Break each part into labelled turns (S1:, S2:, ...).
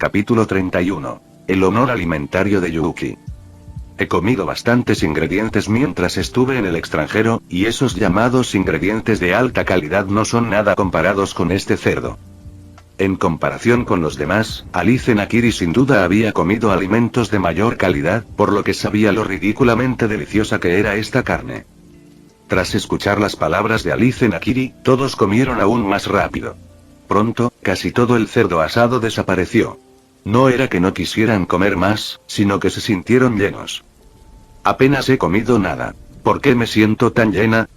S1: Capítulo 31. El honor alimentario de Yuuki. He comido bastantes ingredientes mientras estuve en el extranjero, y esos llamados ingredientes de alta calidad no son nada comparados con este cerdo. En comparación con los demás, Alice Nakiri sin duda había comido alimentos de mayor calidad, por lo que sabía lo ridículamente deliciosa que era esta carne. Tras escuchar las palabras de Alice Nakiri, todos comieron aún más rápido. Pronto, casi todo el cerdo asado desapareció. No era que no quisieran comer más, sino que se sintieron llenos. Apenas he comido nada. ¿Por qué me siento tan llena?,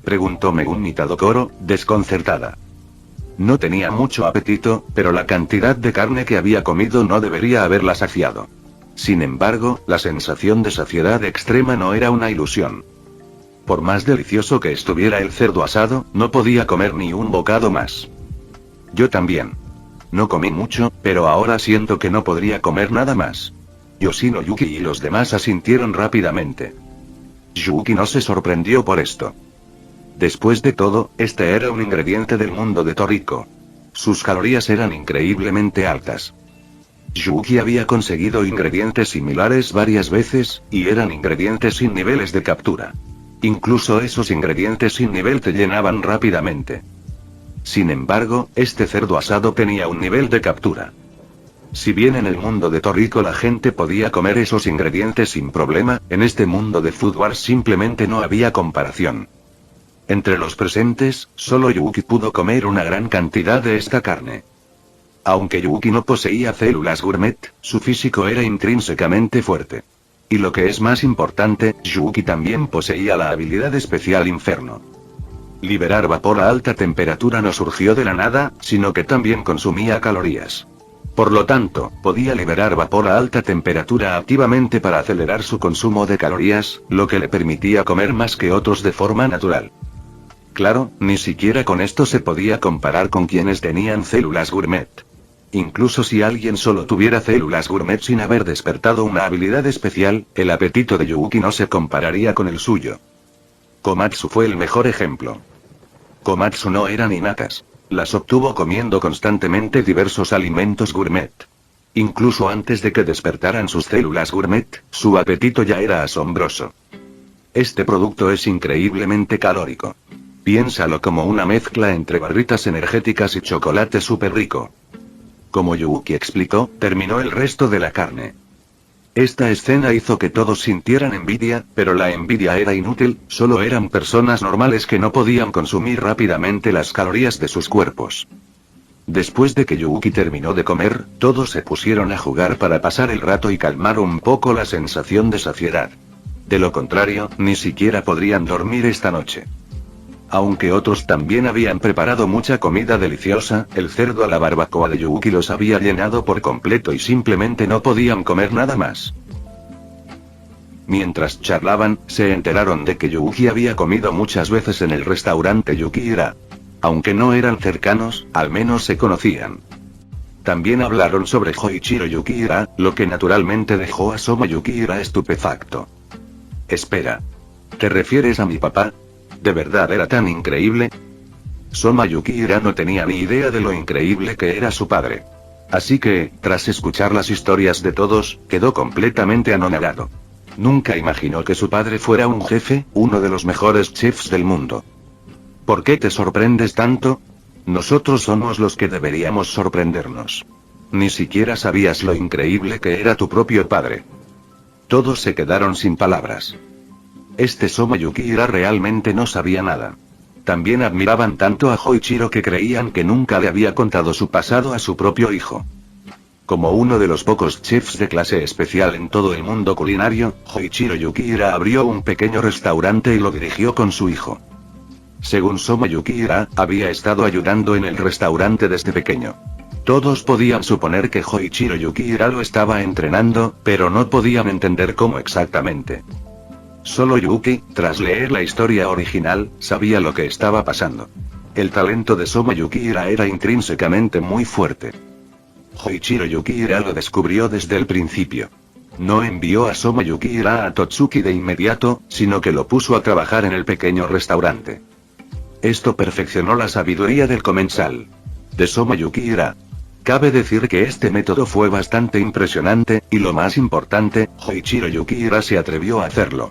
S1: preguntó Megumi Tadokoro, desconcertada. No tenía mucho apetito, pero la cantidad de carne que había comido no debería haberla saciado. Sin embargo, la sensación de saciedad extrema no era una ilusión. Por más delicioso que estuviera el cerdo asado, no podía comer ni un bocado más. Yo también. No comí mucho, pero ahora siento que no podría comer nada más. Yoshino Yuki y los demás asintieron rápidamente. Yuki no se sorprendió por esto. Después de todo, este era un ingrediente del mundo de Toriko. Sus calorías eran increíblemente altas. Yuki había conseguido ingredientes similares varias veces, y eran ingredientes sin niveles de captura. Incluso esos ingredientes sin nivel te llenaban rápidamente. Sin embargo, este cerdo asado tenía un nivel de captura. Si bien en el mundo de Toriko la gente podía comer esos ingredientes sin problema, en este mundo de Food Wars simplemente no había comparación. Entre los presentes, solo Yuki pudo comer una gran cantidad de esta carne. Aunque Yuki no poseía células gourmet, su físico era intrínsecamente fuerte. Y lo que es más importante, Yuki también poseía la habilidad especial Inferno. Liberar vapor a alta temperatura no surgió de la nada, sino que también consumía calorías. Por lo tanto, podía liberar vapor a alta temperatura activamente para acelerar su consumo de calorías, lo que le permitía comer más que otros de forma natural. Claro, ni siquiera con esto se podía comparar con quienes tenían células gourmet. Incluso si alguien solo tuviera células gourmet sin haber despertado una habilidad especial, el apetito de Yuki no se compararía con el suyo. Komatsu fue el mejor ejemplo. Komatsu no eran innatas. Las obtuvo comiendo constantemente diversos alimentos gourmet. Incluso antes de que despertaran sus células gourmet, su apetito ya era asombroso. Este producto es increíblemente calórico. Piénsalo como una mezcla entre barritas energéticas y chocolate súper rico. Como Yuki explicó, terminó el resto de la carne. Esta escena hizo que todos sintieran envidia, pero la envidia era inútil, solo eran personas normales que no podían consumir rápidamente las calorías de sus cuerpos. Después de que Yuki terminó de comer, todos se pusieron a jugar para pasar el rato y calmar un poco la sensación de saciedad. De lo contrario, ni siquiera podrían dormir esta noche. Aunque otros también habían preparado mucha comida deliciosa, el cerdo a la barbacoa de Yuki los había llenado por completo y simplemente no podían comer nada más. Mientras charlaban, se enteraron de que Yuki había comido muchas veces en el restaurante Yukihira. Aunque no eran cercanos, al menos se conocían. También hablaron sobre Hoichiro Yukihira, lo que naturalmente dejó a Soma Yukihira estupefacto. Espera. ¿Te refieres a mi papá? ¿De verdad era tan increíble? Soma Yukihira no tenía ni idea de lo increíble que era su padre. Así que, tras escuchar las historias de todos, quedó completamente anonadado. Nunca imaginó que su padre fuera un jefe, uno de los mejores chefs del mundo. ¿Por qué te sorprendes tanto? Nosotros somos los que deberíamos sorprendernos. Ni siquiera sabías lo increíble que era tu propio padre. Todos se quedaron sin palabras. Este Soma Yukihira realmente no sabía nada. También admiraban tanto a Hoichiro que creían que nunca le había contado su pasado a su propio hijo. Como uno de los pocos chefs de clase especial en todo el mundo culinario, Hoichiro Yukihira abrió un pequeño restaurante y lo dirigió con su hijo. Según Soma Yukihira, había estado ayudando en el restaurante desde pequeño. Todos podían suponer que Hoichiro Yukihira lo estaba entrenando, pero no podían entender cómo exactamente. Solo Yuki, tras leer la historia original, sabía lo que estaba pasando. El talento de Soma Yukihira era intrínsecamente muy fuerte. Hoichiro Yukihira lo descubrió desde el principio. No envió a Soma Yukihira a Totsuki de inmediato, sino que lo puso a trabajar en el pequeño restaurante. Esto perfeccionó la sabiduría del comensal. De Soma Yukihira. Cabe decir que este método fue bastante impresionante, y lo más importante, Hoichiro Yukihira se atrevió a hacerlo.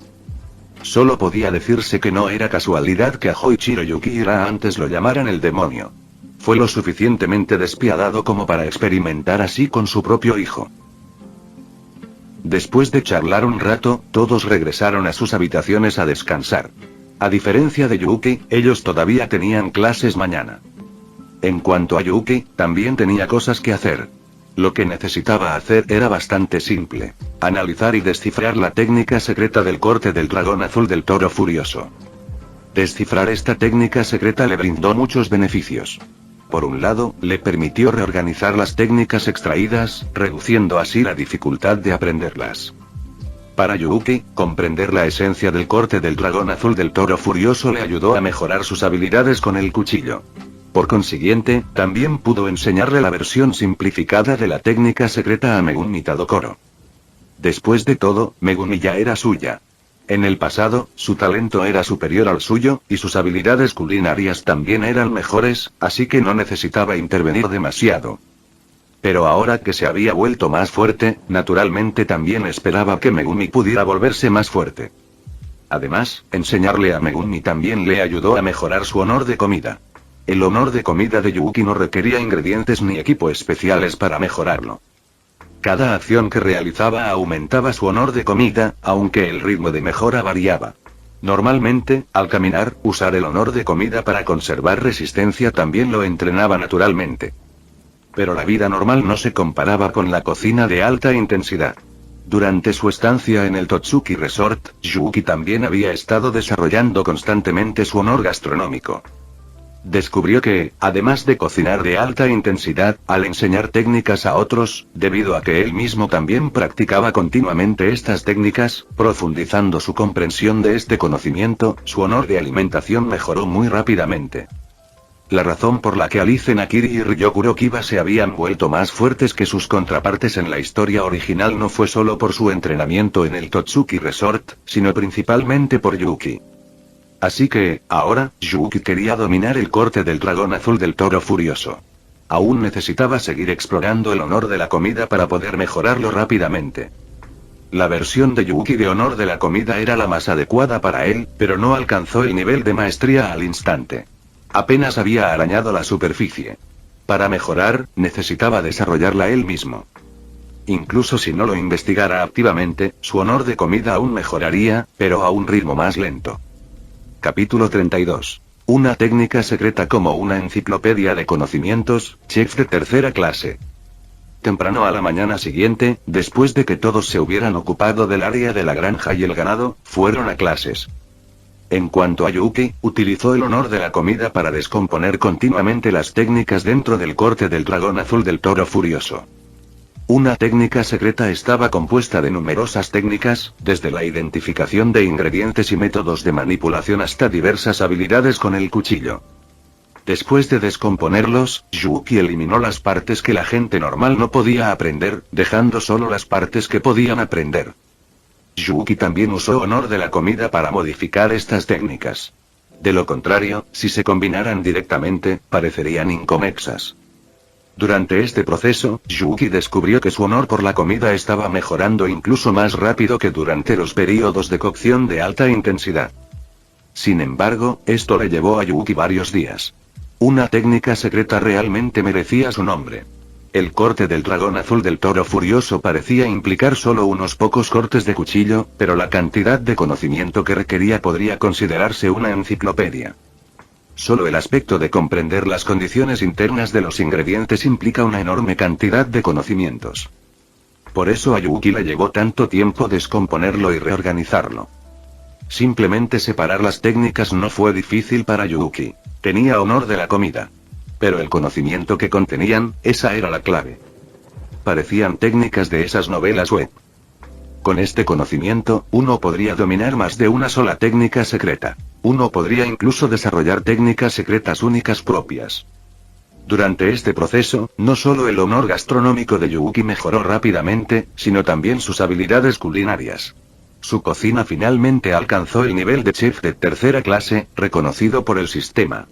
S1: Solo podía decirse que no era casualidad que a Hoichiro Yukihira antes lo llamaran el demonio. Fue lo suficientemente despiadado como para experimentar así con su propio hijo. Después de charlar un rato, todos regresaron a sus habitaciones a descansar. A diferencia de Yuki, ellos todavía tenían clases mañana. En cuanto a Yuki, también tenía cosas que hacer. Lo que necesitaba hacer era bastante simple: analizar y descifrar la técnica secreta del corte del dragón azul del toro furioso. Descifrar esta técnica secreta le brindó muchos beneficios. Por un lado, le permitió reorganizar las técnicas extraídas, reduciendo así la dificultad de aprenderlas. Para Yuki, comprender la esencia del corte del dragón azul del toro furioso le ayudó a mejorar sus habilidades con el cuchillo. Por consiguiente, también pudo enseñarle la versión simplificada de la técnica secreta a Megumi Tadokoro. Después de todo, Megumi ya era suya. En el pasado, su talento era superior al suyo, y sus habilidades culinarias también eran mejores, así que no necesitaba intervenir demasiado. Pero ahora que se había vuelto más fuerte, naturalmente también esperaba que Megumi pudiera volverse más fuerte. Además, enseñarle a Megumi también le ayudó a mejorar su honor de comida. El honor de comida de Yuki no requería ingredientes ni equipo especiales para mejorarlo. Cada acción que realizaba aumentaba su honor de comida, aunque el ritmo de mejora variaba. Normalmente, al caminar, usar el honor de comida para conservar resistencia también lo entrenaba naturalmente. Pero la vida normal no se comparaba con la cocina de alta intensidad. Durante su estancia en el Totsuki Resort, Yuki también había estado desarrollando constantemente su honor gastronómico. Descubrió que, además de cocinar de alta intensidad, al enseñar técnicas a otros, debido a que él mismo también practicaba continuamente estas técnicas, profundizando su comprensión de este conocimiento, su honor de alimentación mejoró muy rápidamente. La razón por la que Alice Nakiri y Ryokuro Kiba se habían vuelto más fuertes que sus contrapartes en la historia original no fue solo por su entrenamiento en el Totsuki Resort, sino principalmente por Yuki. Así que, ahora, Yuki quería dominar el corte del dragón azul del toro furioso. Aún necesitaba seguir explorando el honor de la comida para poder mejorarlo rápidamente. La versión de Yuki de honor de la comida era la más adecuada para él, pero no alcanzó el nivel de maestría al instante. Apenas había arañado la superficie. Para mejorar, necesitaba desarrollarla él mismo. Incluso si no lo investigara activamente, su honor de comida aún mejoraría, pero a un ritmo más lento. Capítulo 32. Una técnica secreta como una enciclopedia de conocimientos, chef de tercera clase. Temprano a la mañana siguiente, después de que todos se hubieran ocupado del área de la granja y el ganado, fueron a clases. En cuanto a Yuki, utilizó el honor de la comida para descomponer continuamente las técnicas dentro del corte del dragón azul del toro furioso. Una técnica secreta estaba compuesta de numerosas técnicas, desde la identificación de ingredientes y métodos de manipulación hasta diversas habilidades con el cuchillo. Después de descomponerlos, Yuki eliminó las partes que la gente normal no podía aprender, dejando solo las partes que podían aprender. Yuki también usó honor de la comida para modificar estas técnicas. De lo contrario, si se combinaran directamente, parecerían inconexas. Durante este proceso, Yuki descubrió que su honor por la comida estaba mejorando incluso más rápido que durante los períodos de cocción de alta intensidad. Sin embargo, esto le llevó a Yuki varios días. Una técnica secreta realmente merecía su nombre. El corte del dragón azul del toro furioso parecía implicar solo unos pocos cortes de cuchillo, pero la cantidad de conocimiento que requería podría considerarse una enciclopedia. Solo el aspecto de comprender las condiciones internas de los ingredientes implica una enorme cantidad de conocimientos. Por eso a Yuki le llevó tanto tiempo descomponerlo y reorganizarlo. Simplemente separar las técnicas no fue difícil para Yuki. Tenía honor de la comida. Pero el conocimiento que contenían, esa era la clave. Parecían técnicas de esas novelas web. Con este conocimiento, uno podría dominar más de una sola técnica secreta. Uno podría incluso desarrollar técnicas secretas únicas propias. Durante este proceso, no solo el honor gastronómico de Yuki mejoró rápidamente, sino también sus habilidades culinarias. Su cocina finalmente alcanzó el nivel de chef de tercera clase, reconocido por el sistema.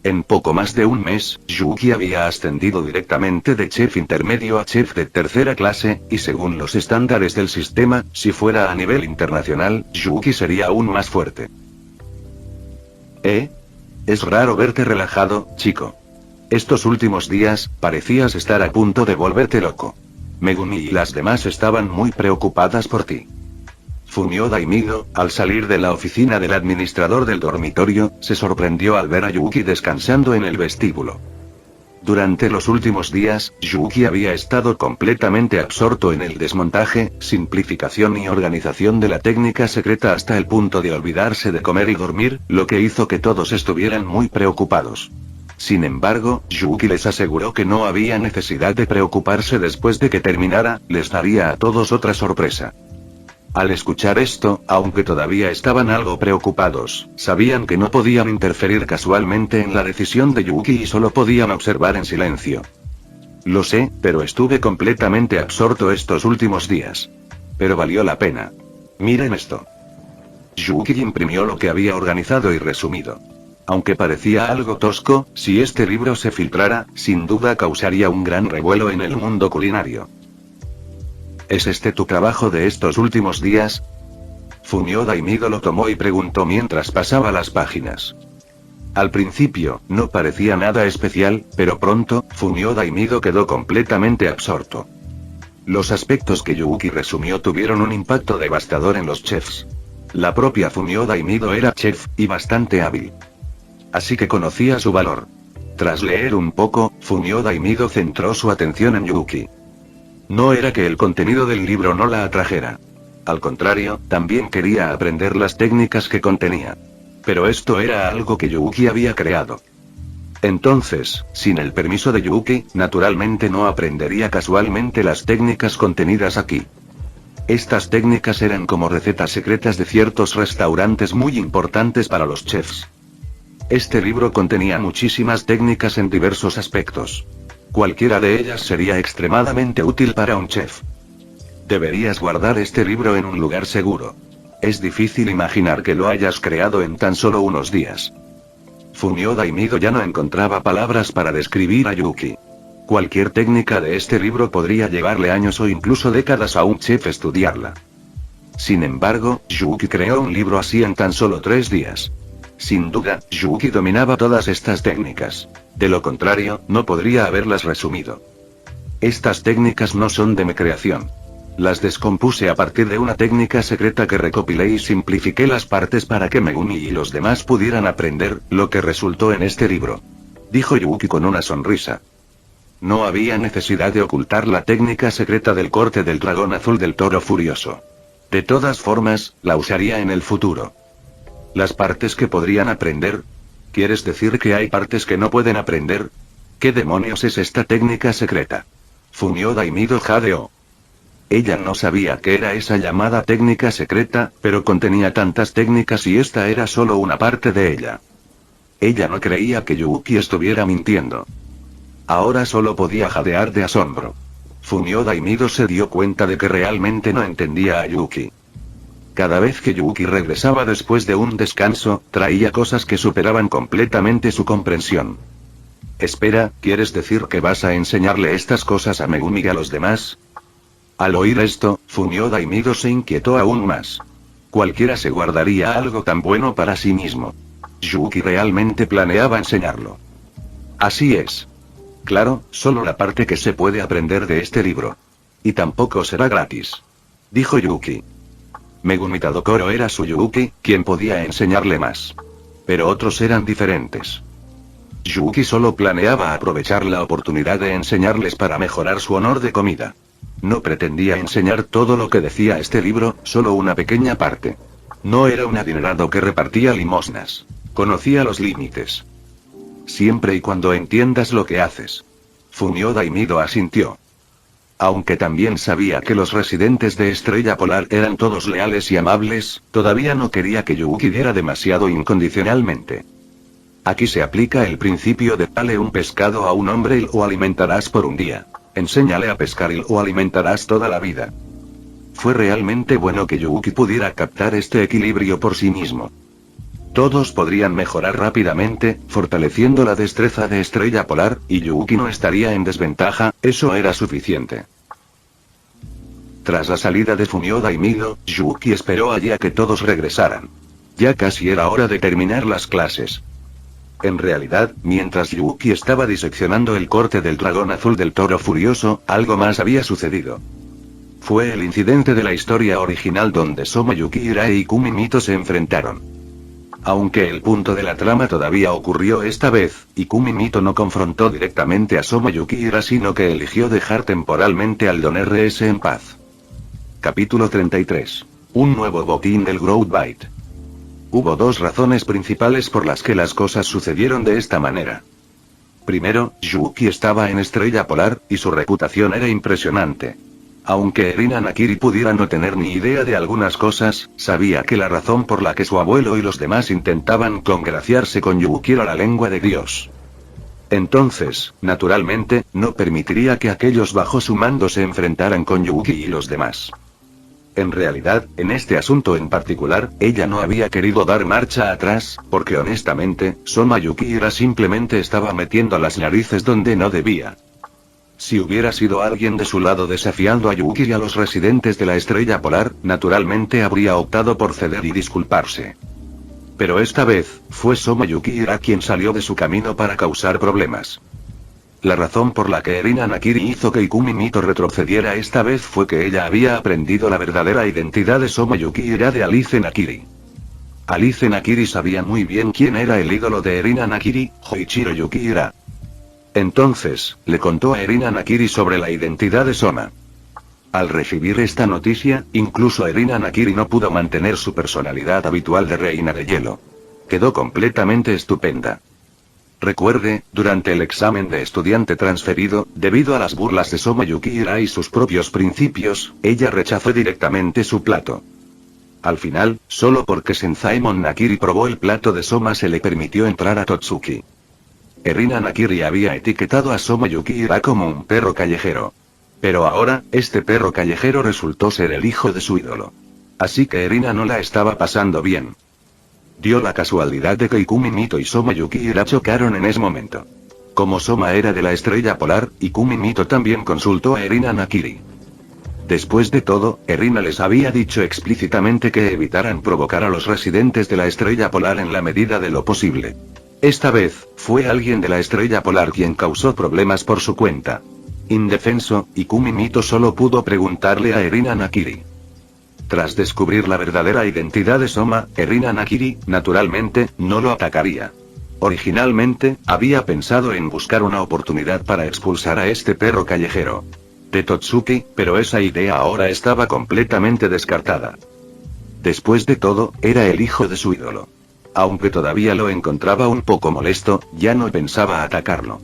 S1: En poco más de un mes, Yuki había ascendido directamente de chef intermedio a chef de tercera clase, y según los estándares del sistema, si fuera a nivel internacional, Yuki sería aún más fuerte. Es raro verte relajado, chico. Estos últimos días, parecías estar a punto de volverte loco. Megumi y las demás estaban muy preocupadas por ti. Fumio Daimido, al salir de la oficina del administrador del dormitorio, se sorprendió al ver a Yuki descansando en el vestíbulo. Durante los últimos días, Yuki había estado completamente absorto en el desmontaje, simplificación y organización de la técnica secreta hasta el punto de olvidarse de comer y dormir, lo que hizo que todos estuvieran muy preocupados. Sin embargo, Yuki les aseguró que no había necesidad de preocuparse después de que terminara, les daría a todos otra sorpresa. Al escuchar esto, aunque todavía estaban algo preocupados, sabían que no podían interferir casualmente en la decisión de Yuki y solo podían observar en silencio. Lo sé, pero estuve completamente absorto estos últimos días. Pero valió la pena. Miren esto. Yuki imprimió lo que había organizado y resumido. Aunque parecía algo tosco, si este libro se filtrara, sin duda causaría un gran revuelo en el mundo culinario. ¿Es este tu trabajo de estos últimos días? Fumio Daimido lo tomó y preguntó mientras pasaba las páginas. Al principio, no parecía nada especial, pero pronto, Fumio Daimido quedó completamente absorto. Los aspectos que Yuki resumió tuvieron un impacto devastador en los chefs. La propia Fumio Daimido era chef, y bastante hábil. Así que conocía su valor. Tras leer un poco, Fumio Daimido centró su atención en Yuki. No era que el contenido del libro no la atrajera. Al contrario, también quería aprender las técnicas que contenía. Pero esto era algo que Yuki había creado. Entonces, sin el permiso de Yuki, naturalmente no aprendería casualmente las técnicas contenidas aquí. Estas técnicas eran como recetas secretas de ciertos restaurantes muy importantes para los chefs. Este libro contenía muchísimas técnicas en diversos aspectos. Cualquiera de ellas sería extremadamente útil para un chef. Deberías guardar este libro en un lugar seguro. Es difícil imaginar que lo hayas creado en tan solo unos días. Fumio Daimido ya no encontraba palabras para describir a Yuki. Cualquier técnica de este libro podría llevarle años o incluso décadas a un chef estudiarla. Sin embargo, Yuki creó un libro así en tan solo 3 días. Sin duda, Yuki dominaba todas estas técnicas. De lo contrario, no podría haberlas resumido. Estas técnicas no son de mi creación. Las descompuse a partir de una técnica secreta que recopilé y simplifiqué las partes para que Megumi y los demás pudieran aprender, lo que resultó en este libro. Dijo Yuki con una sonrisa. No había necesidad de ocultar la técnica secreta del corte del dragón azul del toro furioso. De todas formas, la usaría en el futuro. Las partes que podrían aprender. ¿Quieres decir que hay partes que no pueden aprender? ¿Qué demonios es esta técnica secreta? Fumio Daimido jadeó. Ella no sabía qué era esa llamada técnica secreta, pero contenía tantas técnicas y esta era solo una parte de ella. Ella no creía que Yuki estuviera mintiendo. Ahora solo podía jadear de asombro. Fumio Daimido se dio cuenta de que realmente no entendía a Yuki. Cada vez que Yuki regresaba después de un descanso, traía cosas que superaban completamente su comprensión. Espera, ¿quieres decir que vas a enseñarle estas cosas a Megumi y a los demás? Al oír esto, Fumio Daimido se inquietó aún más. Cualquiera se guardaría algo tan bueno para sí mismo. Yuki realmente planeaba enseñarlo. Así es. Claro, solo la parte que se puede aprender de este libro. Y tampoco será gratis. Dijo Yuki. Megumi Tadokoro era su Yuki, quien podía enseñarle más. Pero otros eran diferentes. Yuki solo planeaba aprovechar la oportunidad de enseñarles para mejorar su honor de comida. No pretendía enseñar todo lo que decía este libro, solo una pequeña parte. No era un adinerado que repartía limosnas. Conocía los límites. Siempre y cuando entiendas lo que haces. Fumio Daimido asintió. Aunque también sabía que los residentes de Estrella Polar eran todos leales y amables, todavía no quería que Yuki diera demasiado incondicionalmente. Aquí se aplica el principio de dale un pescado a un hombre y lo alimentarás por un día. Enséñale a pescar y lo alimentarás toda la vida. Fue realmente bueno que Yuki pudiera captar este equilibrio por sí mismo. Todos podrían mejorar rápidamente, fortaleciendo la destreza de Estrella Polar, y Yuuki no estaría en desventaja, eso era suficiente. Tras la salida de Fumioda y Mido, Yuuki esperó allí a que todos regresaran. Ya casi era hora de terminar las clases. En realidad, mientras Yuuki estaba diseccionando el corte del dragón azul del toro furioso, algo más había sucedido. Fue el incidente de la historia original donde Soma Yukihira y Ikumi Mito se enfrentaron. Aunque el punto de la trama todavía ocurrió esta vez, Ikumi Mito no confrontó directamente a Soma Yukihira sino que eligió dejar temporalmente al Don RS en paz. Capítulo 33. Un nuevo botín del Growth Bite. Hubo dos razones principales por las que las cosas sucedieron de esta manera. Primero, Yuuki estaba en Estrella Polar, y su reputación era impresionante. Aunque Erina Nakiri pudiera no tener ni idea de algunas cosas, sabía que la razón por la que su abuelo y los demás intentaban congraciarse con Yuuki era la lengua de Dios. Entonces, naturalmente, no permitiría que aquellos bajo su mando se enfrentaran con Yuuki y los demás. En realidad, en este asunto en particular, ella no había querido dar marcha atrás, porque honestamente, Soma Yukihira simplemente estaba metiendo las narices donde no debía. Si hubiera sido alguien de su lado desafiando a Yuuki y a los residentes de la Estrella Polar, naturalmente habría optado por ceder y disculparse. Pero esta vez, fue Soma Yukihira quien salió de su camino para causar problemas. La razón por la que Erina Nakiri hizo que Ikumi Mito retrocediera esta vez fue que ella había aprendido la verdadera identidad de Soma Yukihira de Alice Nakiri. Alice Nakiri sabía muy bien quién era el ídolo de Erina Nakiri, Hoichiro Yukihira. Entonces, le contó a Erina Nakiri sobre la identidad de Soma. Al recibir esta noticia, incluso Erina Nakiri no pudo mantener su personalidad habitual de reina de hielo. Quedó completamente estupenda. Recuerde, durante el examen de estudiante transferido, debido a las burlas de Soma Yukihira y sus propios principios, ella rechazó directamente su plato. Al final, solo porque Senzaemon Nakiri probó el plato de Soma se le permitió entrar a Totsuki. Erina Nakiri había etiquetado a Soma Yukihira como un perro callejero. Pero ahora, este perro callejero resultó ser el hijo de su ídolo. Así que Erina no la estaba pasando bien. Dio la casualidad de que Ikumi Mito y Soma Yukihira chocaron en ese momento. Como Soma era de la Estrella Polar, Ikumi Mito también consultó a Erina Nakiri. Después de todo, Erina les había dicho explícitamente que evitaran provocar a los residentes de la Estrella Polar en la medida de lo posible. Esta vez, fue alguien de la Estrella Polar quien causó problemas por su cuenta. Indefenso, Ikumi Mito solo pudo preguntarle a Erina Nakiri. Tras descubrir la verdadera identidad de Soma, Erina Nakiri, naturalmente, no lo atacaría. Originalmente, había pensado en buscar una oportunidad para expulsar a este perro callejero de Totsuki, pero esa idea ahora estaba completamente descartada. Después de todo, era el hijo de su ídolo. Aunque todavía lo encontraba un poco molesto, ya no pensaba atacarlo.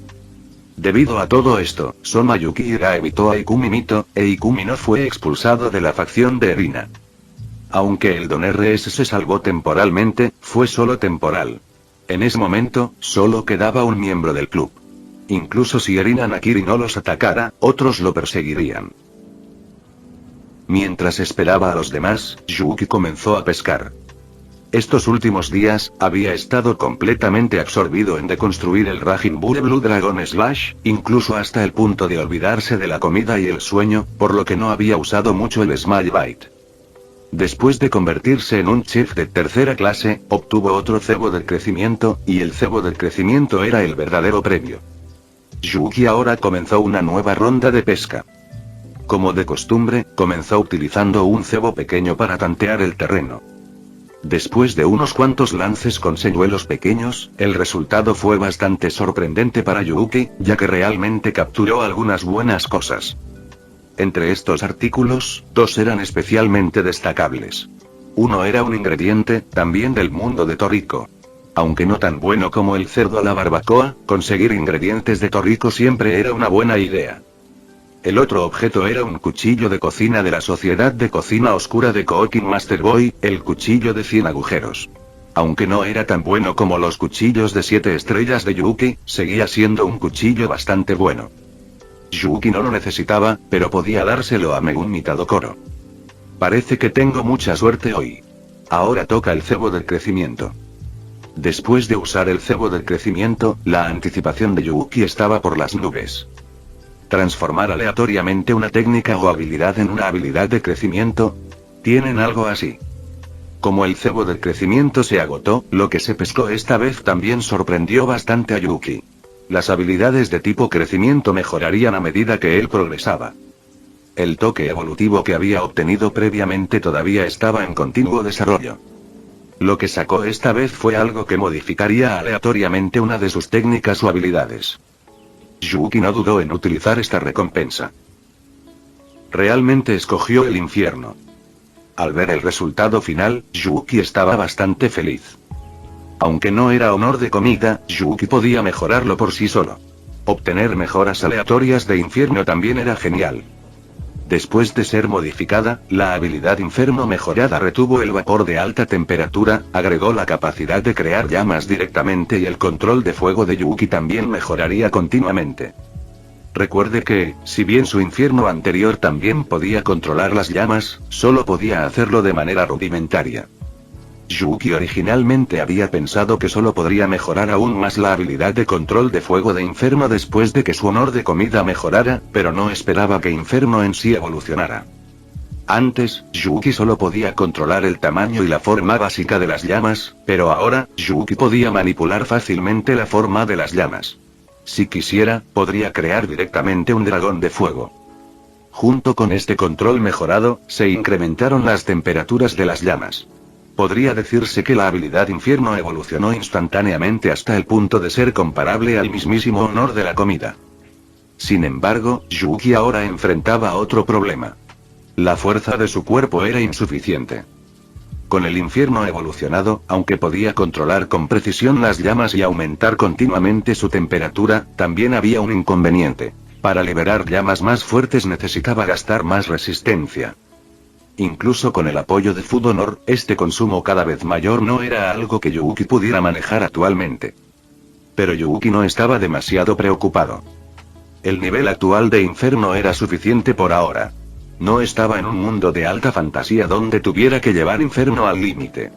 S1: Debido a todo esto, Soma Yukihira evitó a Ikumi Mito, e Ikumi no fue expulsado de la facción de Erina. Aunque el Don RS se salvó temporalmente, fue solo temporal. En ese momento, solo quedaba un miembro del club. Incluso si Erina Nakiri no los atacara, otros lo perseguirían. Mientras esperaba a los demás, Yuuki comenzó a pescar. Estos últimos días, había estado completamente absorbido en deconstruir el Raging Bull Blue Dragon Slash, incluso hasta el punto de olvidarse de la comida y el sueño, por lo que no había usado mucho el Smile Bite. Después de convertirse en un chef de tercera clase, obtuvo otro cebo del crecimiento, y el cebo del crecimiento era el verdadero premio. Yuuki ahora comenzó una nueva ronda de pesca. Como de costumbre, comenzó utilizando un cebo pequeño para tantear el terreno. Después de unos cuantos lances con señuelos pequeños, el resultado fue bastante sorprendente para Yuuki, ya que realmente capturó algunas buenas cosas. Entre estos artículos, dos eran especialmente destacables. Uno era un ingrediente, también del mundo de Toriko. Aunque no tan bueno como el cerdo a la barbacoa, conseguir ingredientes de Toriko siempre era una buena idea. El otro objeto era un cuchillo de cocina de la Sociedad de Cocina Oscura de Koukin Master Boy, el cuchillo de 100 agujeros. Aunque no era tan bueno como los cuchillos de 7 estrellas de Yuuki, seguía siendo un cuchillo bastante bueno. Yuuki no lo necesitaba, pero podía dárselo a Megumi Tadokoro. Parece que tengo mucha suerte hoy. Ahora toca el cebo del crecimiento. Después de usar el cebo del crecimiento, la anticipación de Yuuki estaba por las nubes. Transformar aleatoriamente una técnica o habilidad en una habilidad de crecimiento. ¿Tienen algo así? Como el cebo del crecimiento se agotó, lo que se pescó esta vez también sorprendió bastante a Yuuki. Las habilidades de tipo crecimiento mejorarían a medida que él progresaba. El toque evolutivo que había obtenido previamente todavía estaba en continuo desarrollo. Lo que sacó esta vez fue algo que modificaría aleatoriamente una de sus técnicas o habilidades. Yuuki no dudó en utilizar esta recompensa. Realmente escogió el infierno. Al ver el resultado final, Yuuki estaba bastante feliz. Aunque no era honor de comida, Yuuki podía mejorarlo por sí solo. Obtener mejoras aleatorias de infierno también era genial. Después de ser modificada, la habilidad Inferno mejorada retuvo el vapor de alta temperatura, agregó la capacidad de crear llamas directamente y el control de fuego de Yuuki también mejoraría continuamente. Recuerde que, si bien su infierno anterior también podía controlar las llamas, solo podía hacerlo de manera rudimentaria. Yuuki originalmente había pensado que solo podría mejorar aún más la habilidad de control de fuego de Inferno después de que su honor de comida mejorara, pero no esperaba que Inferno en sí evolucionara. Antes, Yuuki solo podía controlar el tamaño y la forma básica de las llamas, pero ahora, Yuuki podía manipular fácilmente la forma de las llamas. Si quisiera, podría crear directamente un dragón de fuego. Junto con este control mejorado, se incrementaron las temperaturas de las llamas. Podría decirse que la habilidad Infierno evolucionó instantáneamente hasta el punto de ser comparable al mismísimo honor de la comida. Sin embargo, Yuuki ahora enfrentaba otro problema. La fuerza de su cuerpo era insuficiente. Con el infierno evolucionado, aunque podía controlar con precisión las llamas y aumentar continuamente su temperatura, también había un inconveniente. Para liberar llamas más fuertes necesitaba gastar más resistencia. Incluso con el apoyo de Food Honor, este consumo cada vez mayor no era algo que Yuuki pudiera manejar actualmente. Pero Yuuki no estaba demasiado preocupado. El nivel actual de Inferno era suficiente por ahora. No estaba en un mundo de alta fantasía donde tuviera que llevar Inferno al límite.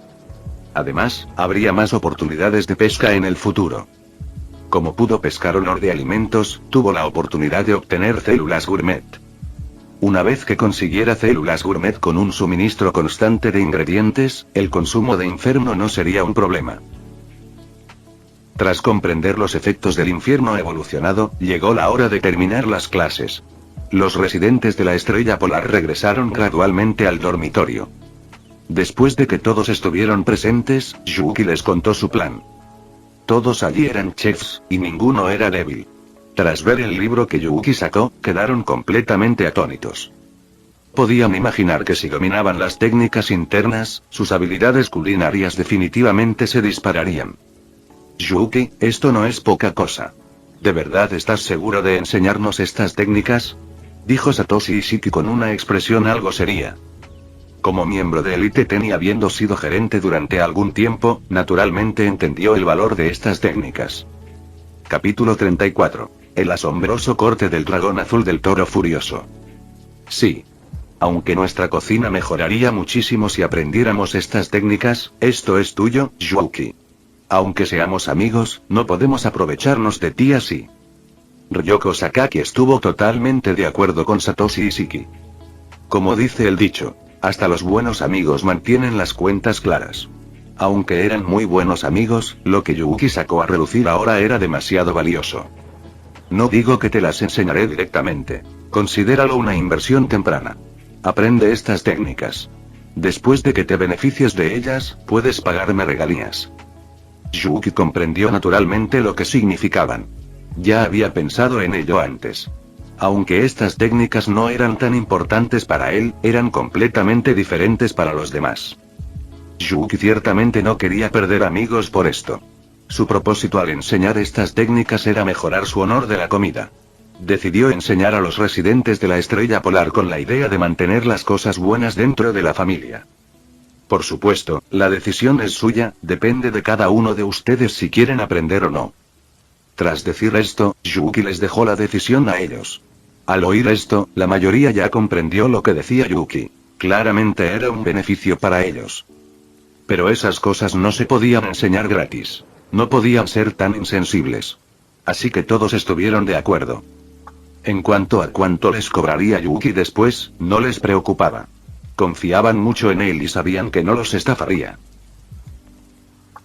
S1: Además, habría más oportunidades de pesca en el futuro. Como pudo pescar honor de alimentos, tuvo la oportunidad de obtener células gourmet. Una vez que consiguiera células gourmet con un suministro constante de ingredientes, el consumo de Inferno no sería un problema. Tras comprender los efectos del infierno evolucionado, llegó la hora de terminar las clases. Los residentes de la Estrella Polar regresaron gradualmente al dormitorio. Después de que todos estuvieron presentes, Yuuki les contó su plan. Todos allí eran chefs, y ninguno era débil. Tras ver el libro que Yuuki sacó, quedaron completamente atónitos. Podían imaginar que si dominaban las técnicas internas, sus habilidades culinarias definitivamente se dispararían. Yuuki, esto no es poca cosa. ¿De verdad estás seguro de enseñarnos estas técnicas?, dijo Satoshi Ishiki con una expresión algo seria. Como miembro de Elite Ten y habiendo sido gerente durante algún tiempo, naturalmente entendió el valor de estas técnicas. Capítulo 34. El asombroso corte del dragón azul del toro furioso. Sí. Aunque nuestra cocina mejoraría muchísimo si aprendiéramos estas técnicas, esto es tuyo, Yuuki. Aunque seamos amigos, no podemos aprovecharnos de ti así. Ryoko Sakaki estuvo totalmente de acuerdo con Satoshi Ishiki. Como dice el dicho, hasta los buenos amigos mantienen las cuentas claras. Aunque eran muy buenos amigos, lo que Yuuki sacó a relucir ahora era demasiado valioso. No digo que te las enseñaré directamente. Considéralo una inversión temprana. Aprende estas técnicas. Después de que te beneficies de ellas, puedes pagarme regalías. Yuuki comprendió naturalmente lo que significaban. Ya había pensado en ello antes. Aunque estas técnicas no eran tan importantes para él, eran completamente diferentes para los demás. Yuuki ciertamente no quería perder amigos por esto. Su propósito al enseñar estas técnicas era mejorar su honor de la comida. Decidió enseñar a los residentes de la Estrella Polar con la idea de mantener las cosas buenas dentro de la familia. Por supuesto, la decisión es suya, depende de cada uno de ustedes si quieren aprender o no. Tras decir esto, Yuuki les dejó la decisión a ellos. Al oír esto, la mayoría ya comprendió lo que decía Yuuki. Claramente era un beneficio para ellos. Pero esas cosas no se podían enseñar gratis. No podían ser tan insensibles. Así que todos estuvieron de acuerdo. En cuanto a cuánto les cobraría Yuki después, no les preocupaba. Confiaban mucho en él y sabían que no los estafaría.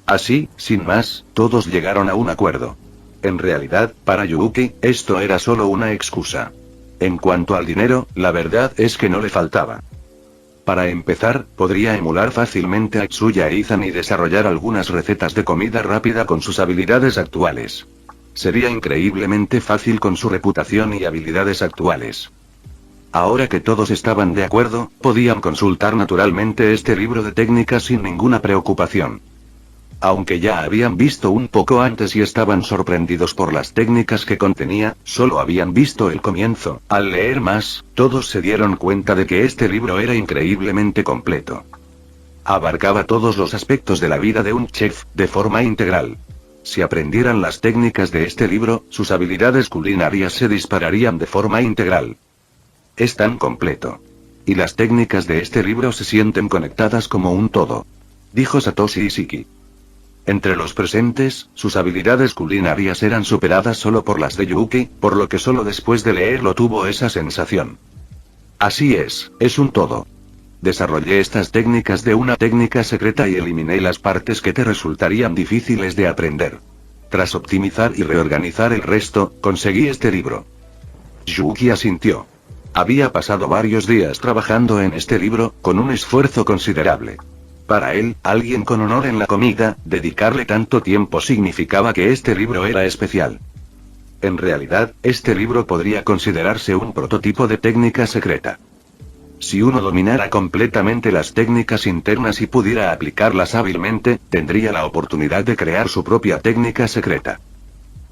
S1: Así, sin más, todos llegaron a un acuerdo. En realidad, para Yuki, esto era solo una excusa. En cuanto al dinero, la verdad es que no le faltaba. Para empezar, podría emular fácilmente a Tsuya e Izan y desarrollar algunas recetas de comida rápida con sus habilidades actuales. Sería increíblemente fácil con su reputación y habilidades actuales. Ahora que todos estaban de acuerdo, podían consultar naturalmente este libro de técnicas sin ninguna preocupación. Aunque ya habían visto un poco antes y estaban sorprendidos por las técnicas que contenía, solo habían visto el comienzo. Al leer más, todos se dieron cuenta de que este libro era increíblemente completo. Abarcaba todos los aspectos de la vida de un chef, de forma integral. Si aprendieran las técnicas de este libro, sus habilidades culinarias se dispararían de forma integral. Es tan completo. Y las técnicas de este libro se sienten conectadas como un todo. Dijo Satoshi Ishiki. Entre los presentes, sus habilidades culinarias eran superadas solo por las de Yuki, por lo que solo después de leerlo tuvo esa sensación. Así es un todo. Desarrollé estas técnicas de una técnica secreta y eliminé las partes que te resultarían difíciles de aprender. Tras optimizar y reorganizar el resto, conseguí este libro. Yuki asintió. Había pasado varios días trabajando en este libro, con un esfuerzo considerable. Para él, alguien con honor en la comida, dedicarle tanto tiempo significaba que este libro era especial. En realidad, este libro podría considerarse un prototipo de técnica secreta. Si uno dominara completamente las técnicas internas y pudiera aplicarlas hábilmente, tendría la oportunidad de crear su propia técnica secreta.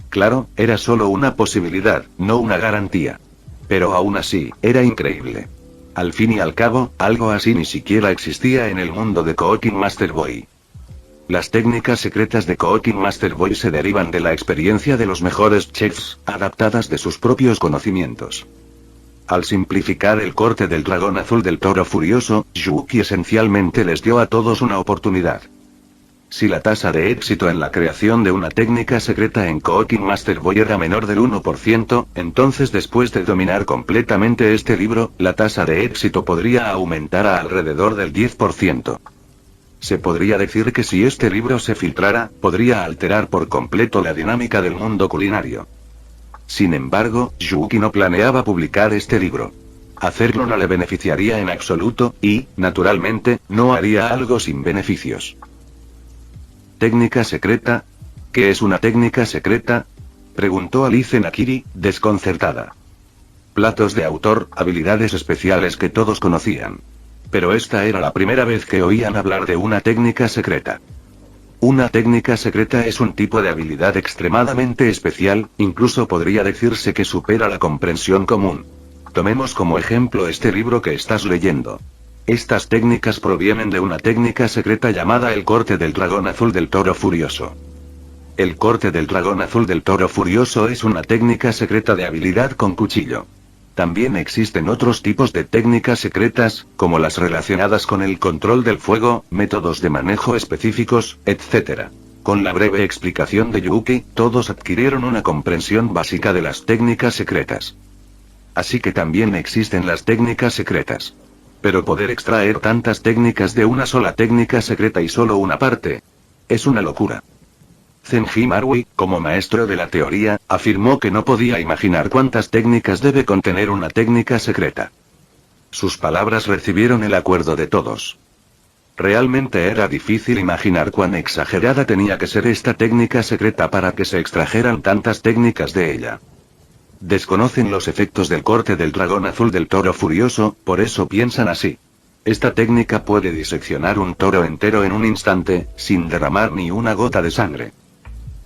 S1: Claro, era solo una posibilidad, no una garantía. Pero aún así, era increíble. Al fin y al cabo, algo así ni siquiera existía en el mundo de Cooking Master Boy. Las técnicas secretas de Cooking Master Boy se derivan de la experiencia de los mejores chefs, adaptadas de sus propios conocimientos. Al simplificar el corte del dragón azul del toro furioso, Yuki esencialmente les dio a todos una oportunidad. Si la tasa de éxito en la creación de una técnica secreta en Cooking Master Boy era menor del 1%, entonces después de dominar completamente este libro, la tasa de éxito podría aumentar a alrededor del 10%. Se podría decir que si este libro se filtrara, podría alterar por completo la dinámica del mundo culinario. Sin embargo, Yuki no planeaba publicar este libro. Hacerlo no le beneficiaría en absoluto, y, naturalmente, no haría algo sin beneficios. ¿Técnica secreta? ¿Qué es una técnica secreta?, preguntó Alice Nakiri, desconcertada. Platos de autor, habilidades especiales que todos conocían. Pero esta era la primera vez que oían hablar de una técnica secreta. Una técnica secreta es un tipo de habilidad extremadamente especial, incluso podría decirse que supera la comprensión común. Tomemos como ejemplo este libro que estás leyendo. Estas técnicas provienen de una técnica secreta llamada el corte del dragón azul del toro furioso. El corte del dragón azul del toro furioso es una técnica secreta de habilidad con cuchillo. También existen otros tipos de técnicas secretas, como las relacionadas con el control del fuego, métodos de manejo específicos, etc. Con la breve explicación de Yuki, todos adquirieron una comprensión básica de las técnicas secretas. Así que también existen las técnicas secretas. Pero poder extraer tantas técnicas de una sola técnica secreta y solo una parte, es una locura. Zenji Marui, como maestro de la teoría, afirmó que no podía imaginar cuántas técnicas debe contener una técnica secreta. Sus palabras recibieron el acuerdo de todos. Realmente era difícil imaginar cuán exagerada tenía que ser esta técnica secreta para que se extrajeran tantas técnicas de ella. Desconocen los efectos del corte del dragón azul del toro furioso, por eso piensan así. Esta técnica puede diseccionar un toro entero en un instante, sin derramar ni una gota de sangre.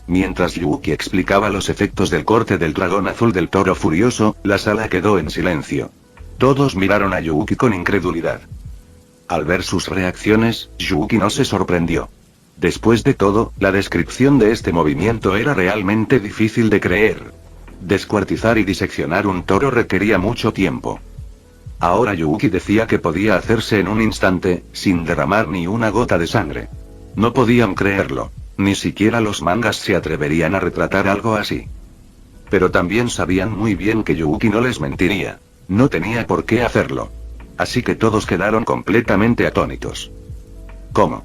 S1: Mientras Yuki explicaba los efectos del corte del dragón azul del toro furioso, la sala quedó en silencio. Todos miraron a Yuki con incredulidad. Al ver sus reacciones, Yuki no se sorprendió. Después de todo, la descripción de este movimiento era realmente difícil de creer. Descuartizar y diseccionar un toro requería mucho tiempo. Ahora Yuuki decía que podía hacerse en un instante, sin derramar ni una gota de sangre. No podían creerlo. Ni siquiera los mangas se atreverían a retratar algo así. Pero también sabían muy bien que Yuuki no les mentiría. No tenía por qué hacerlo. Así que todos quedaron completamente atónitos. ¿Cómo?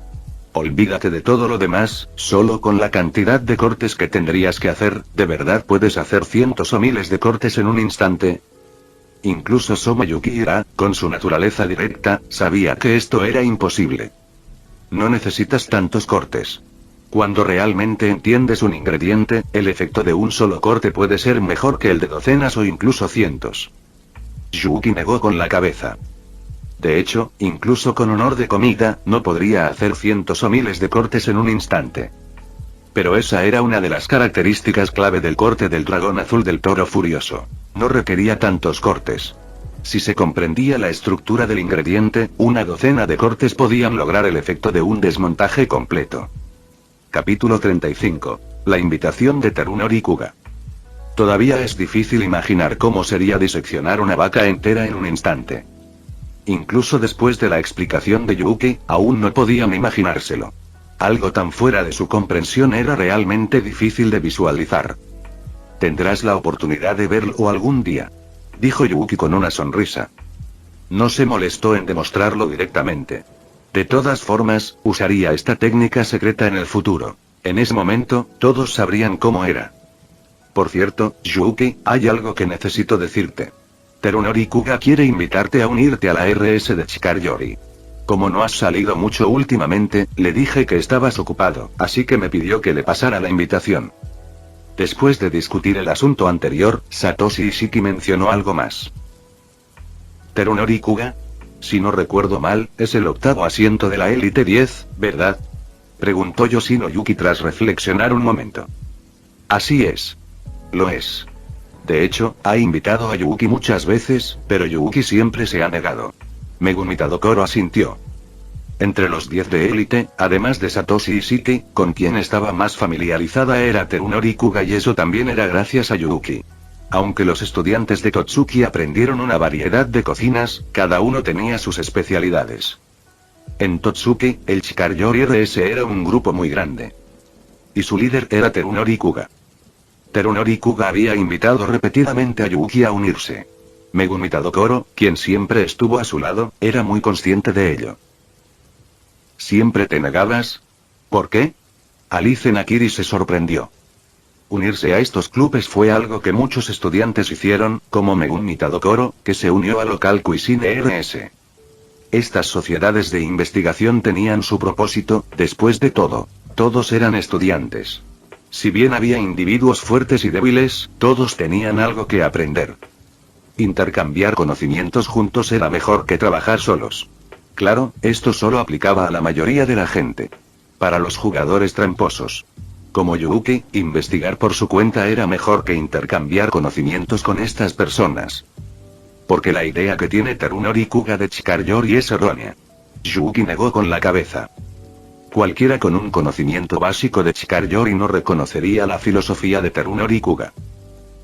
S1: Olvídate de todo lo demás, solo con la cantidad de cortes que tendrías que hacer, ¿de verdad puedes hacer cientos o miles de cortes en un instante? Incluso Soma Yukihira, con su naturaleza directa, sabía que esto era imposible. No necesitas tantos cortes. Cuando realmente entiendes un ingrediente, el efecto de un solo corte puede ser mejor que el de docenas o incluso cientos. Yuuki negó con la cabeza. De hecho, incluso con honor de comida, no podría hacer cientos o miles de cortes en un instante. Pero esa era una de las características clave del corte del dragón azul del toro furioso. No requería tantos cortes. Si se comprendía la estructura del ingrediente, una docena de cortes podían lograr el efecto de un desmontaje completo. Capítulo 35. La invitación de Terunori Kuga. Todavía es difícil imaginar cómo sería diseccionar una vaca entera en un instante. Incluso después de la explicación de Yuuki, aún no podían imaginárselo. Algo tan fuera de su comprensión era realmente difícil de visualizar. Tendrás la oportunidad de verlo algún día, dijo Yuuki con una sonrisa. No se molestó en demostrarlo directamente. De todas formas, usaría esta técnica secreta en el futuro. En ese momento, todos sabrían cómo era. Por cierto, Yuuki, hay algo que necesito decirte. Terunori Kuga quiere invitarte a unirte a la RS de Chikar-Yori. Como no has salido mucho últimamente, le dije que estabas ocupado, así que me pidió que le pasara la invitación. Después de discutir el asunto anterior, Satoshi Ishiki mencionó algo más. Terunori Kuga, si no recuerdo mal, es el octavo asiento de la élite 10, ¿verdad? Preguntó Yoshino Yuki tras reflexionar un momento. Así es. Lo es. De hecho, ha invitado a Yuuki muchas veces, pero Yuuki siempre se ha negado. Megumi Tadokoro asintió. Entre los 10 de élite, además de Satoshi Ishiki, con quien estaba más familiarizada era Terunori Kuga y eso también era gracias a Yuuki. Aunque los estudiantes de Totsuki aprendieron una variedad de cocinas, cada uno tenía sus especialidades. En Totsuki, el Chikar-Yori RS era un grupo muy grande. Y su líder era Terunori Kuga. Terunori Kuga había invitado repetidamente a Yuuki a unirse. Megumi Tadokoro, quien siempre estuvo a su lado, era muy consciente de ello. ¿Siempre te negabas? ¿Por qué? Alice Nakiri se sorprendió. Unirse a estos clubes fue algo que muchos estudiantes hicieron, como Megumi Tadokoro, que se unió a Local Cuisine RS. Estas sociedades de investigación tenían su propósito, después de todo. Todos eran estudiantes. Si bien había individuos fuertes y débiles, todos tenían algo que aprender. Intercambiar conocimientos juntos era mejor que trabajar solos. Claro, esto solo aplicaba a la mayoría de la gente. Para los jugadores tramposos. Como Yuuki, investigar por su cuenta era mejor que intercambiar conocimientos con estas personas. Porque la idea que tiene Terunori Kuga de Chikar-Yori es errónea. Yuuki negó con la cabeza. Cualquiera con un conocimiento básico de Chikar-Yori no reconocería la filosofía de Terunori Kuga.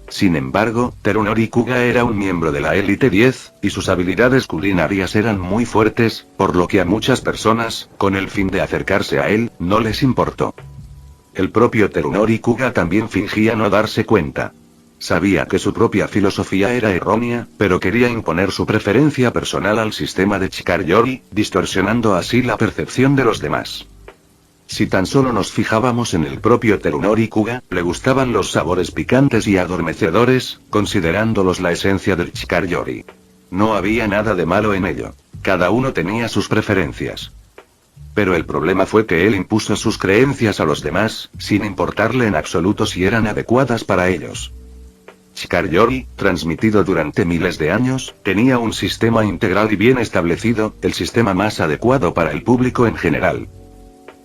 S1: Sin embargo, Terunori Kuga era un miembro de la élite 10, y sus habilidades culinarias eran muy fuertes, por lo que a muchas personas, con el fin de acercarse a él, no les importó. El propio Terunori Kuga también fingía no darse cuenta. Sabía que su propia filosofía era errónea, pero quería imponer su preferencia personal al sistema de Chikar-Yori, distorsionando así la percepción de los demás. Si tan solo nos fijábamos en el propio Terunori Kuga, le gustaban los sabores picantes y adormecedores, considerándolos la esencia del Chikar-Yori. No había nada de malo en ello. Cada uno tenía sus preferencias. Pero el problema fue que él impuso sus creencias a los demás, sin importarle en absoluto si eran adecuadas para ellos. Chikar-Yori, transmitido durante miles de años, tenía un sistema integral y bien establecido, el sistema más adecuado para el público en general.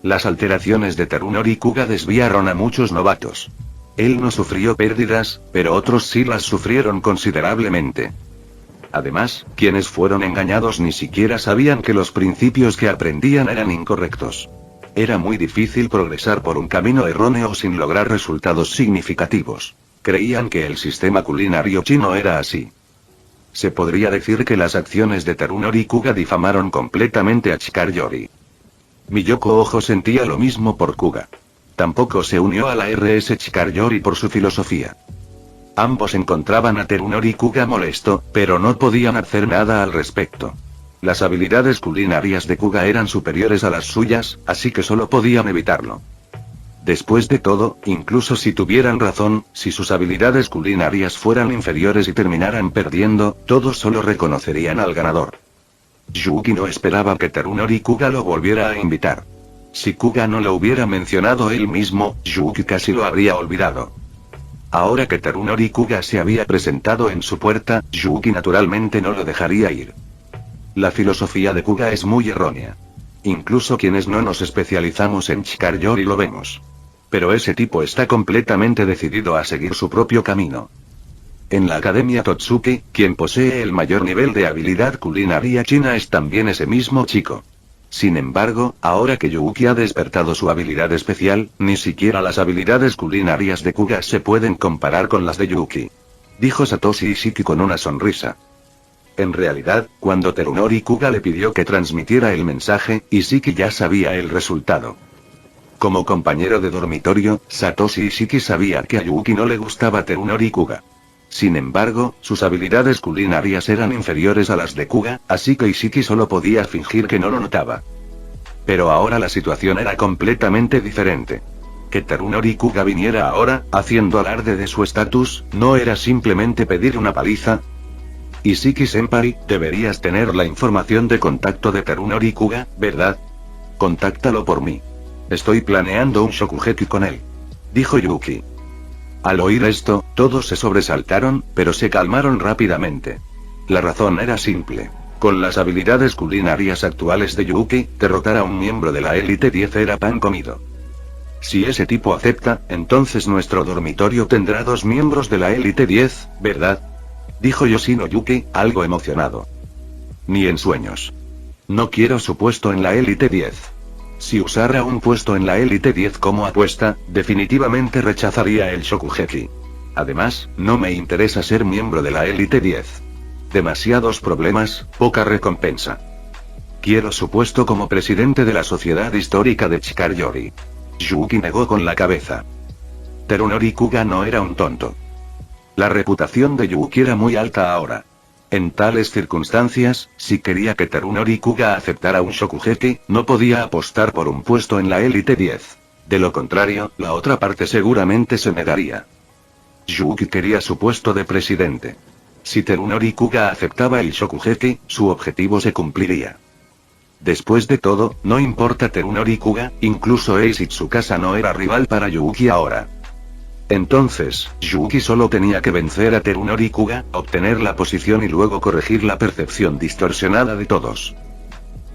S1: Las alteraciones de Terunori Kuga desviaron a muchos novatos. Él no sufrió pérdidas, pero otros sí las sufrieron considerablemente. Además, quienes fueron engañados ni siquiera sabían que los principios que aprendían eran incorrectos. Era muy difícil progresar por un camino erróneo sin lograr resultados significativos. Creían que el sistema culinario chino era así. Se podría decir que las acciones de Terunori Kuga difamaron completamente a Chikayori. Miyoko Ojo sentía lo mismo por Kuga. Tampoco se unió a la RS Chikayori por su filosofía. Ambos encontraban a Terunori Kuga molesto, pero no podían hacer nada al respecto. Las habilidades culinarias de Kuga eran superiores a las suyas, así que solo podían evitarlo. Después de todo, incluso si tuvieran razón, si sus habilidades culinarias fueran inferiores y terminaran perdiendo, todos solo reconocerían al ganador. Yuki no esperaba que Terunori Kuga lo volviera a invitar. Si Kuga no lo hubiera mencionado él mismo, Yuki casi lo habría olvidado. Ahora que Terunori Kuga se había presentado en su puerta, Yuki naturalmente no lo dejaría ir. La filosofía de Kuga es muy errónea. Incluso quienes no nos especializamos en Chikayori lo vemos. Pero ese tipo está completamente decidido a seguir su propio camino. En la Academia Totsuki, quien posee el mayor nivel de habilidad culinaria china es también ese mismo chico. Sin embargo, ahora que Yuki ha despertado su habilidad especial, ni siquiera las habilidades culinarias de Kuga se pueden comparar con las de Yuki. Dijo Satoshi Ishiki con una sonrisa. En realidad, cuando Terunori Kuga le pidió que transmitiera el mensaje, Ishiki ya sabía el resultado. Como compañero de dormitorio, Satoshi Ishiki sabía que a Yuki no le gustaba Terunori Kuga. Sin embargo, sus habilidades culinarias eran inferiores a las de Kuga, así que Ishiki solo podía fingir que no lo notaba. Pero ahora la situación era completamente diferente. Que Terunori Kuga viniera ahora, haciendo alarde de su estatus, no era simplemente pedir una paliza. Ishiki-senpai, deberías tener la información de contacto de Terunori Kuga, ¿verdad? Contáctalo por mí. Estoy planeando un shokugeki con él. Dijo Yuki. Al oír esto, todos se sobresaltaron, pero se calmaron rápidamente. La razón era simple. Con las habilidades culinarias actuales de Yuki, derrotar a un miembro de la élite 10 era pan comido. Si ese tipo acepta, entonces nuestro dormitorio tendrá 2 miembros de la élite 10, ¿verdad? Dijo Yoshino Yuki, algo emocionado. Ni en sueños. No quiero su puesto en la élite 10. Si usara un puesto en la élite 10 como apuesta, definitivamente rechazaría el shokugeki. Además, no me interesa ser miembro de la élite 10. Demasiados problemas, poca recompensa. Quiero su puesto como presidente de la Sociedad Histórica de Chikayori. Yuki negó con la cabeza. Terunori Kuga no era un tonto. La reputación de Yuki era muy alta ahora. En tales circunstancias, si quería que Terunori Kuga aceptara un shokugeki, no podía apostar por un puesto en la élite 10. De lo contrario, la otra parte seguramente se negaría. Yuki quería su puesto de presidente. Si Terunori Kuga aceptaba el shokugeki, su objetivo se cumpliría. Después de todo, no importa Terunori Kuga, incluso Eiji Tsukasa no era rival para Yuki ahora. Entonces, Yuki solo tenía que vencer a Terunori Kuga, obtener la posición y luego corregir la percepción distorsionada de todos.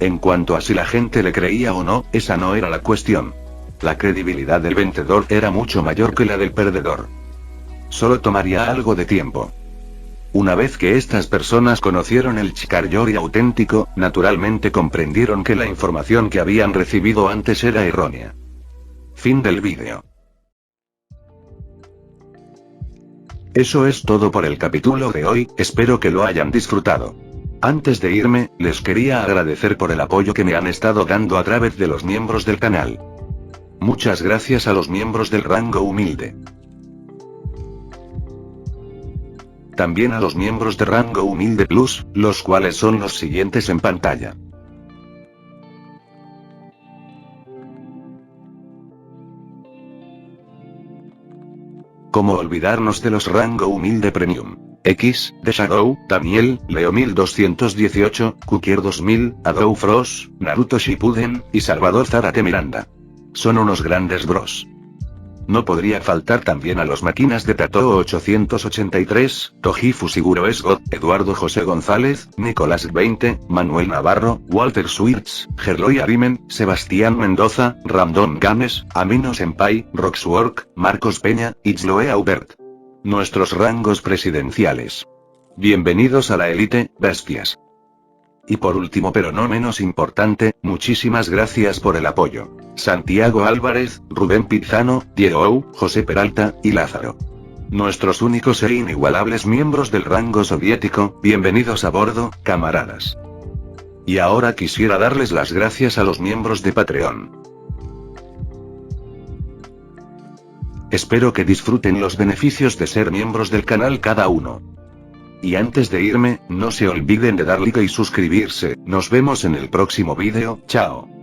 S1: En cuanto a si la gente le creía o no, esa no era la cuestión. La credibilidad del vencedor era mucho mayor que la del perdedor. Solo tomaría algo de tiempo. Una vez que estas personas conocieron el Chikayori auténtico, naturalmente comprendieron que la información que habían recibido antes era errónea. Fin del vídeo. Eso es todo por el capítulo de hoy, espero que lo hayan disfrutado. Antes de irme, les quería agradecer por el apoyo que me han estado dando a través de los miembros del canal. Muchas gracias a los miembros del rango humilde. También a los miembros de rango humilde plus, los cuales son los siguientes en pantalla. ¿Cómo olvidarnos de los rango humilde premium? X, The Shadow, Daniel, Leo 1218, Kukier 2000, Adou Frost, Naruto Shippuden, y Salvador Zárate Miranda. Son unos grandes bros. No podría faltar también a los máquinas de Tatoo 883, Toji Fusiguro Esgot, Eduardo José González, Nicolás 20, Manuel Navarro, Walter Swirtz, Gerloy Arimen, Sebastián Mendoza, Random Games, Amino Senpai, Roxwork, Marcos Peña, Itzloe Aubert. Nuestros rangos presidenciales. Bienvenidos a la élite, bestias. Y por último pero no menos importante, muchísimas gracias por el apoyo. Santiago Álvarez, Rubén Pizano, Diego Ou, José Peralta, y Lázaro. Nuestros únicos e inigualables miembros del rango soviético, bienvenidos a bordo, camaradas. Y ahora quisiera darles las gracias a los miembros de Patreon. Espero que disfruten los beneficios de ser miembros del canal cada uno. Y antes de irme, no se olviden de dar like y suscribirse. Nos vemos en el próximo vídeo, chao.